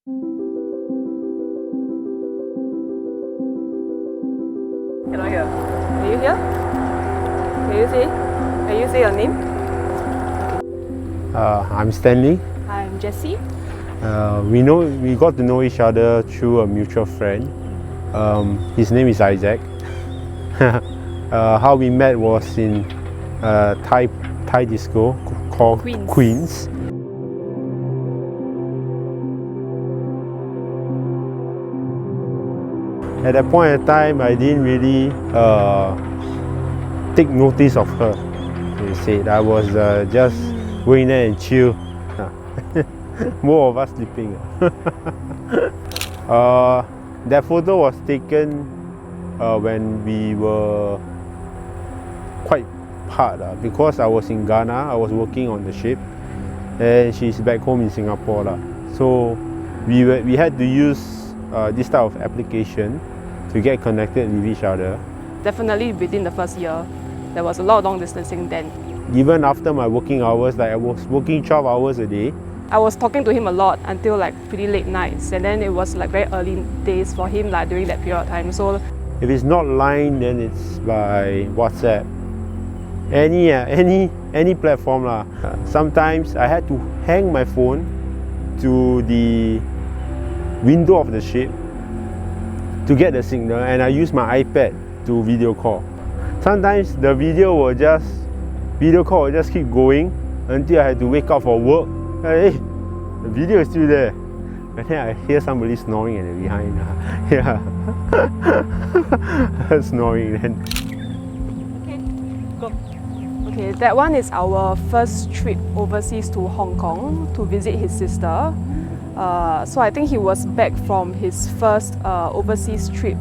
Cannot hear. Can you hear? Can you see? Can you say your name? I'm Stanley. I'm Jessie. We got to know each other through a mutual friend. His name is Isaac. How we met was in Thai disco called Queens. At that point in time, I didn't really take notice of her. You see, I was just going there and chill. More of us sleeping. That photo was taken when we were quite hard because I was in Ghana. I was working on the ship, and she's back home in Singapore. So we had to use this type of application to get connected with each other. Definitely within the first year, there was a lot of long distancing then. Even after my working hours, like I was working 12 hours a day. I was talking to him a lot until like pretty late nights, and then it was like very early days for him during that period of time. So if it's not line, then it's by WhatsApp. Any platform lah. Sometimes I had to hang my phone to the window of the ship to get the signal, and I use my iPad to video call. Sometimes the video call will just keep going until I had to wake up for work. Hey, the video is still there. And then I hear somebody snoring and behind. Yeah. Snoring then. okay, go. Okay, that one is our first trip overseas to Hong Kong to visit his sister. So I think he was back from his first overseas trip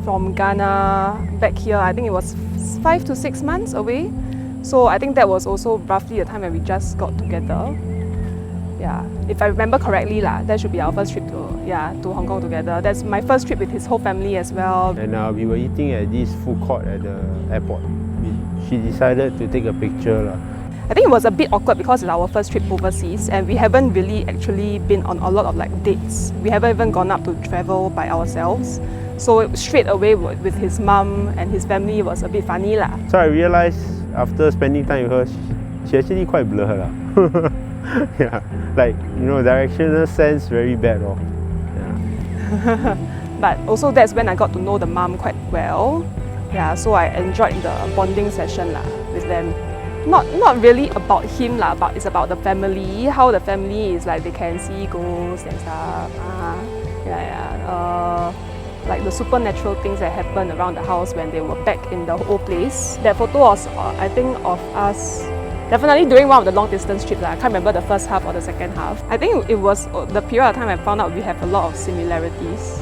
from Ghana back here. I think it was 5 to 6 months away. So I think that was also roughly the time when we just got together. Yeah, if I remember correctly, that should be our first trip to Hong Kong together. That's my first trip with his whole family as well. And we were eating at this food court at the airport. She decided to take a picture. I think it was a bit awkward because it's our first trip overseas, and we haven't really actually been on a lot of dates. We haven't even gone up to travel by ourselves. So straight away with his mum and his family was a bit funny . So I realized after spending time with her, she actually quite blur . Yeah, directional sense very bad . Yeah. But also that's when I got to know the mum quite well. Yeah, so I enjoyed the bonding session with them. Not really about him but it's about the family, how the family is they can see ghosts and stuff. Like the supernatural things that happened around the house when they were back in the old place. That photo was, I think, of us definitely during one of the long distance trips. I can't remember the first half or the second half. I think it was the period of time I found out we have a lot of similarities.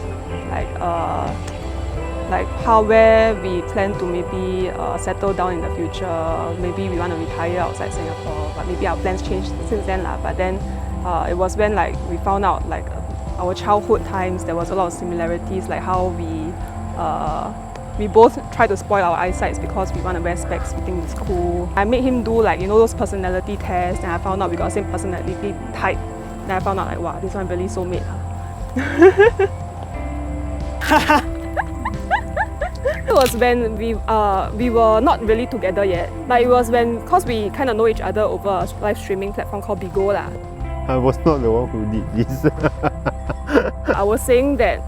Like where we plan to maybe settle down in the future. Maybe we want to retire outside Singapore, but maybe our plans changed since then . But then it was when we found out our childhood times, there was a lot of similarities, like how we both try to spoil our eyesight because we want to wear specs, we think it's cool. I made him do those personality tests, and I found out we got the same personality type. Then I found out wow, this one really soulmate. It was when we were not really together yet, but it was because we kind of know each other over a live streaming platform called Bigo . I was not the one who did this. I was saying that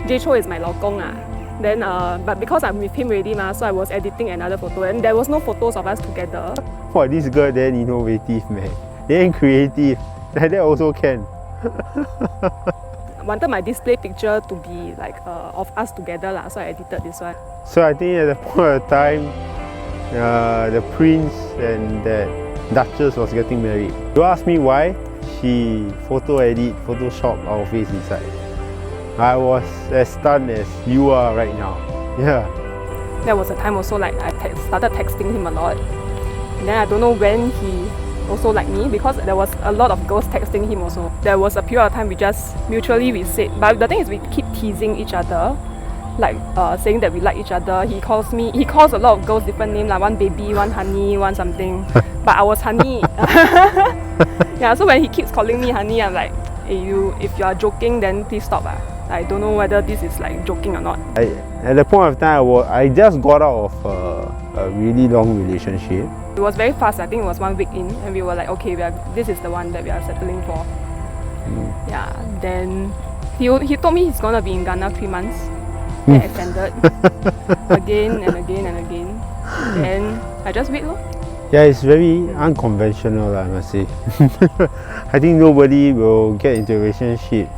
Jay Cho is my 老公 . Then, but because I'm with him already so I was editing another photo, and there was no photos of us together. Wow, this girl then innovative, man. Then creative. Like that also can. I wanted my display picture to be of us together so I edited this one. So I think at the point of time, the prince and that Duchess was getting married. You ask me why? She Photoshop our face inside. I was as stunned as you are right now. Yeah. There was a time also I started texting him a lot. And then I don't know when he also liked me, because there was a lot of girls texting him also. There was a period of time we just mutually said, but the thing is we keep teasing each other. Saying that we like each other. He calls a lot of girls different names, one baby, one honey, one something. But I was honey. Yeah, so when he keeps calling me honey, I'm like, hey, if you are joking, then please stop. I don't know whether this is like joking or not. At the point of time, I just got out of a really long relationship. It was very fast. I think it was 1 week in, and we were like, okay, this is the one that we are settling for. Yeah. Then he told me he's gonna be in Ghana 3 months. Then extended again and again and again. Then I just wait. Yeah, it's very unconventional, I must say. I think nobody will get into a relationship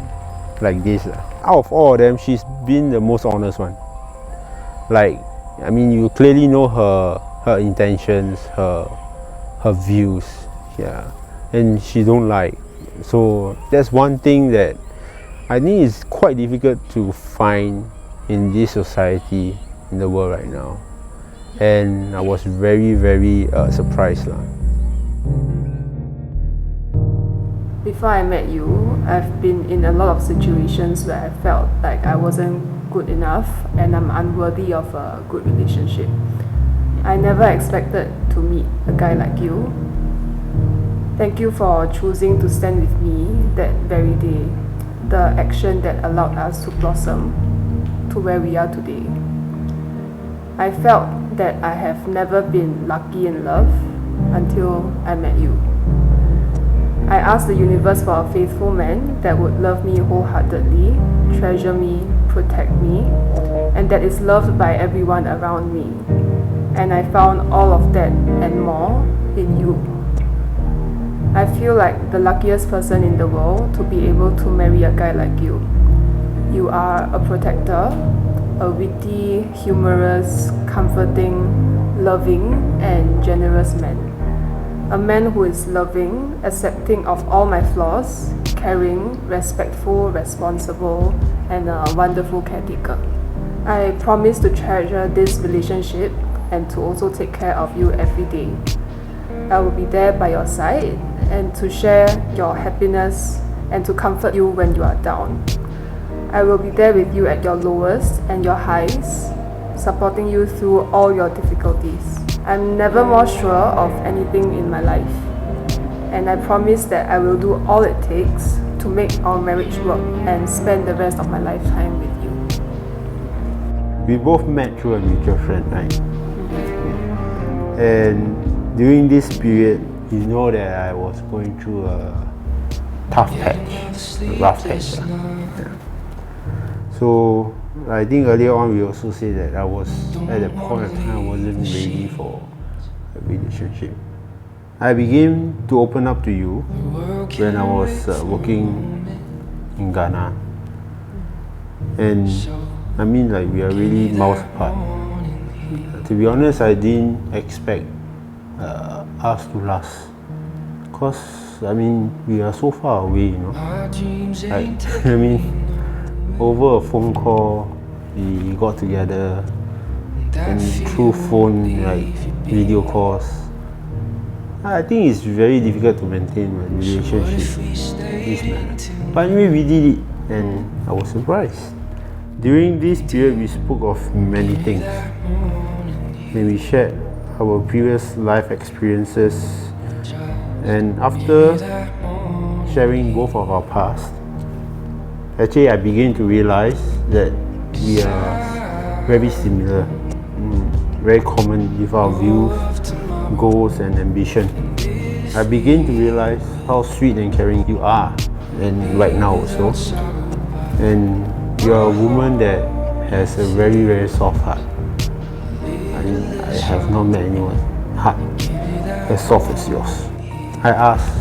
like this. Out of all of them, she's been the most honest one. Like, I mean, you clearly know her intentions, her views, yeah, and she don't lie. So that's one thing that I think is quite difficult to find in this society, in the world right now. And I was very, very surprised. Before I met you, I've been in a lot of situations where I felt like I wasn't good enough and I'm unworthy of a good relationship. I never expected to meet a guy like you. Thank you for choosing to stand with me that very day, the action that allowed us to blossom to where we are today. I felt that I have never been lucky in love until I met you. I asked the universe for a faithful man that would love me wholeheartedly, treasure me, protect me, and that is loved by everyone around me. And I found all of that and more in you. I feel like the luckiest person in the world to be able to marry a guy like you. You are a protector, a witty, humorous, comforting, loving, and generous man. A man who is loving, accepting of all my flaws, caring, respectful, responsible, and a wonderful caretaker. I promise to treasure this relationship and to also take care of you every day. I will be there by your side and to share your happiness and to comfort you when you are down. I will be there with you at your lowest and your highs, supporting you through all your difficulties. I'm never more sure of anything in my life, and I promise that I will do all it takes to make our marriage work and spend the rest of my lifetime with you. We both met through a mutual friend, right? And during this period, you know that I was going through a tough patch, a rough patch. Yeah. So I think earlier on we also said that I was at that point of time I wasn't ready for a relationship. I began to open up to you when I was working in Ghana, and I mean, like, we are really miles apart. To be honest, I didn't expect us to last, because I mean, we are so far away, you know. Like, I mean, over a phone call, we got together, and through phone, like video calls. I think it's very difficult to maintain a relationship in this manner. But anyway, we did it, and I was surprised. During this period, we spoke of many things. Then we shared our previous life experiences, and after sharing both of our past, actually I began to realize that we are very similar, very common with our views, goals and ambition. I began to realize how sweet and caring you are, and right now also. And you are a woman that has a very, very soft heart. I mean, I have not met anyone heart as soft as yours. I asked,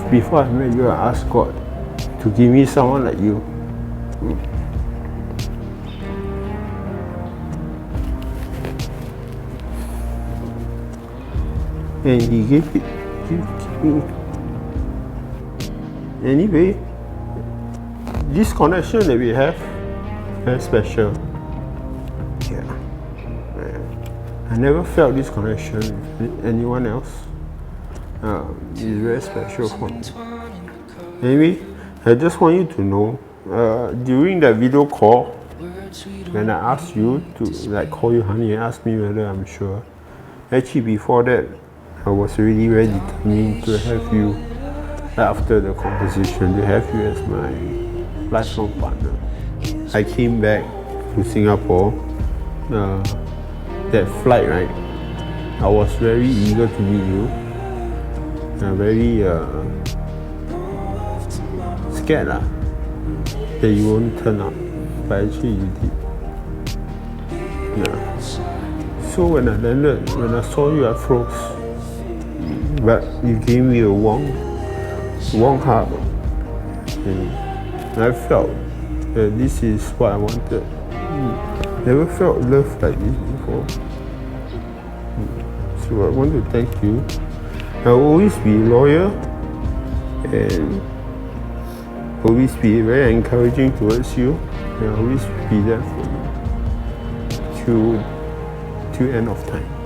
before I met you, I asked God to give me someone like you. And He gave it to me. Anyway, this connection that we have, very special. Yeah. I never felt this connection with anyone else. It's very special for me. Anyway, I just want you to know, during that video call, when I asked you to like call you honey and ask me whether I'm sure, actually before that, I was really very determined to have you after the composition to have you as my lifelong partner. I came back to Singapore. That flight, right? I was very eager to meet you. Very scared that you won't turn up, but actually you did. Yeah. So when I landed, when I saw you, I froze. But you gave me a warm hug, and I felt that this is what I wanted. Never felt love like this before. So I want to thank you. I'll always be loyal and always be very encouraging towards you, and I'll always be there for you till end of time.